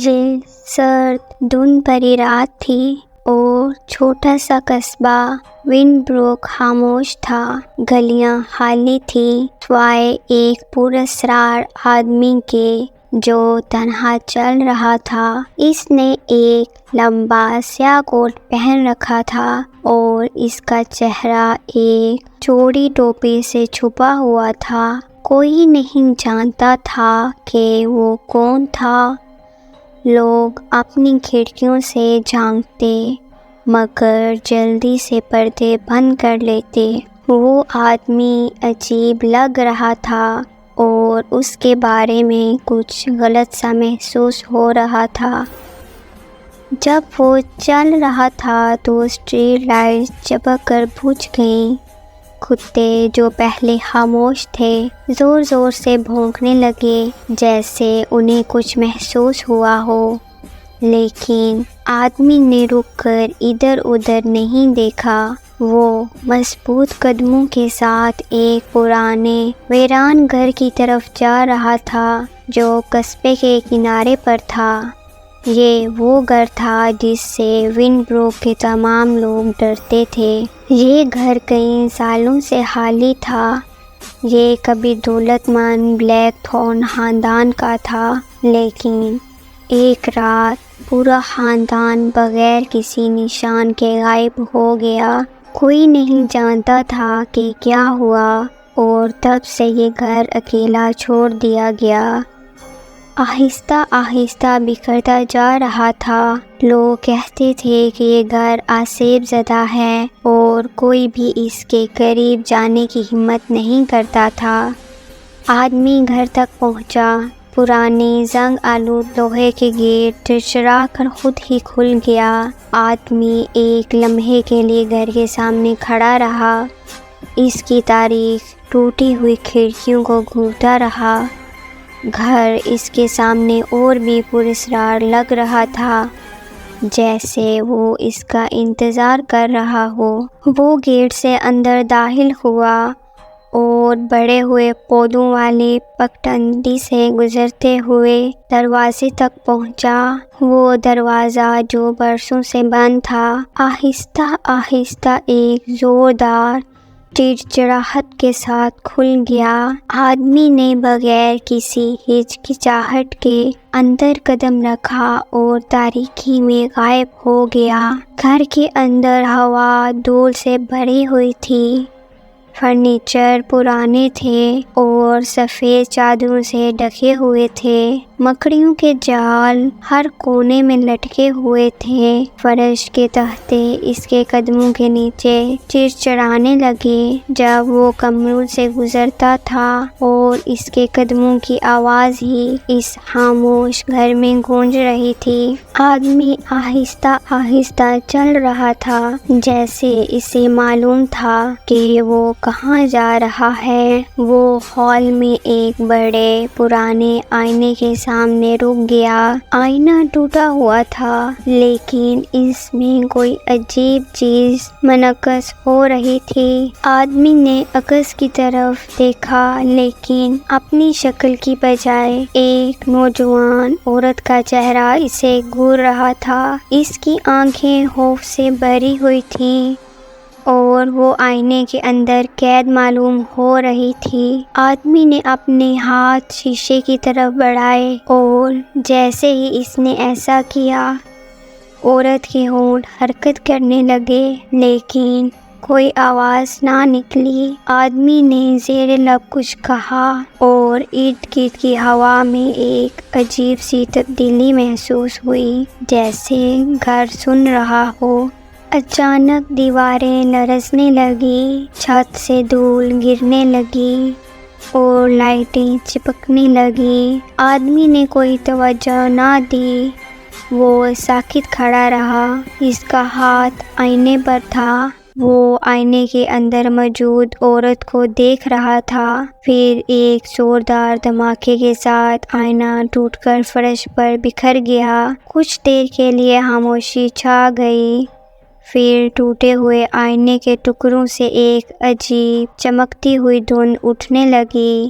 یہ سرد دھند بھری رات تھی اور چھوٹا سا قصبہ ون بروک خاموش تھا۔ گلیاں خالی تھیں سوائے ایک پراسرار آدمی کے جو تنہا چل رہا تھا۔ اس نے ایک لمبا سیاہ کوٹ پہن رکھا تھا اور اس کا چہرہ ایک چوڑی ٹوپی سے چھپا ہوا تھا۔ کوئی نہیں جانتا تھا کہ وہ کون تھا۔ لوگ اپنی کھڑکیوں سے جھانکتے مگر جلدی سے پردے بند کر لیتے۔ وہ آدمی عجیب لگ رہا تھا اور اس کے بارے میں کچھ غلط سا محسوس ہو رہا تھا۔ جب وہ چل رہا تھا تو اسٹریٹ لائٹس چمک کر بجھ گئیں۔ کتے جو پہلے خاموش تھے زور زور سے بھونکنے لگے جیسے انہیں کچھ محسوس ہوا ہو، لیکن آدمی نے رک کر ادھر ادھر نہیں دیکھا۔ وہ مضبوط قدموں کے ساتھ ایک پرانے ویران گھر کی طرف جا رہا تھا جو قصبے کے کنارے پر تھا۔ یہ وہ گھر تھا جس سے ون بروک کے تمام لوگ ڈرتے تھے۔ یہ گھر کئی سالوں سے خالی تھا۔ یہ کبھی دولت مند بلیک تھورن خاندان کا تھا، لیکن ایک رات پورا خاندان بغیر کسی نشان کے غائب ہو گیا۔ کوئی نہیں جانتا تھا کہ کیا ہوا اور تب سے یہ گھر اکیلا چھوڑ دیا گیا۔ آہستہ آہستہ بکھرتا جا رہا تھا۔ لوگ کہتے تھے کہ یہ گھر آسیب زدہ ہے اور کوئی بھی اس کے قریب جانے کی ہمت نہیں کرتا تھا۔ آدمی گھر تک پہنچا۔ پرانے زنگ آلود لوہے کے گیٹ چرچرا کر خود ہی کھل گیا۔ آدمی ایک لمحے کے لیے گھر کے سامنے کھڑا رہا۔ اس کی تاریک ٹوٹی ہوئی کھڑکیوں کو گھورتا رہا۔ گھر اس کے سامنے اور بھی پراسرار لگ رہا تھا، جیسے وہ اس کا انتظار کر رہا ہو۔ وہ گیٹ سے اندر داخل ہوا اور بڑے ہوئے پودوں والی پگڈنڈی سے گزرتے ہوئے دروازے تک پہنچا۔ وہ دروازہ جو برسوں سے بند تھا آہستہ آہستہ ایک زوردار چڑچڑاہٹ کے ساتھ کھل گیا۔ آدمی نے بغیر کسی ہچکچاہٹ کے اندر قدم رکھا اور تاریکی میں غائب ہو گیا۔ گھر کے اندر ہوا دھول سے بھری ہوئی تھی۔ فرنیچر پرانے تھے اور سفید چادروں سے ڈھکے ہوئے تھے۔ مکڑیوں کے جال ہر کونے میں لٹکے ہوئے تھے۔ فرش کے تختے اس کے قدموں کے نیچے چرچرانے لگے جب وہ کمروں سے گزرتا تھا اور اس کے قدموں کی آواز ہی اس خاموش گھر میں گونج رہی تھی۔ آدمی آہستہ آہستہ چل رہا تھا، جیسے اسے معلوم تھا کہ وہ کہاں جا رہا ہے۔ وہ ہال میں ایک بڑے پرانے آئینے کے سامنے رک گیا۔ آئینہ ٹوٹا ہوا تھا، لیکن اس میں کوئی عجیب چیز منعکس ہو رہی تھی۔ آدمی نے عکس کی طرف دیکھا، لیکن اپنی شکل کی بجائے ایک نوجوان عورت کا چہرہ اسے گھور رہا تھا۔ اس کی آنکھیں خوف سے بھری ہوئی تھیں اور وہ آئینے کے اندر قید معلوم ہو رہی تھی۔ آدمی نے اپنے ہاتھ شیشے کی طرف بڑھائے اور جیسے ہی اس نے ایسا کیا، عورت کے ہونٹ حرکت کرنے لگے، لیکن کوئی آواز نہ نکلی۔ آدمی نے زیر لب کچھ کہا اور ارد گرد کی ہوا میں ایک عجیب سی تبدیلی محسوس ہوئی، جیسے گھر سن رہا ہو۔ اچانک دیواریں لرزنے لگیں، چھت سے دھول گرنے لگی اور لائٹیں چپکنے لگیں۔ آدمی نے کوئی توجہ نہ دی۔ وہ ساکت کھڑا رہا۔ اس کا ہاتھ آئینے پر تھا۔ وہ آئینے کے اندر موجود عورت کو دیکھ رہا تھا۔ پھر ایک زوردار دھماکے کے ساتھ آئینہ ٹوٹ کر فرش پر بکھر گیا۔ کچھ دیر کے لیے خاموشی چھا گئی۔ پھر ٹوٹے ہوئے آئینے کے ٹکڑوں سے ایک عجیب چمکتی ہوئی دھند اٹھنے لگی۔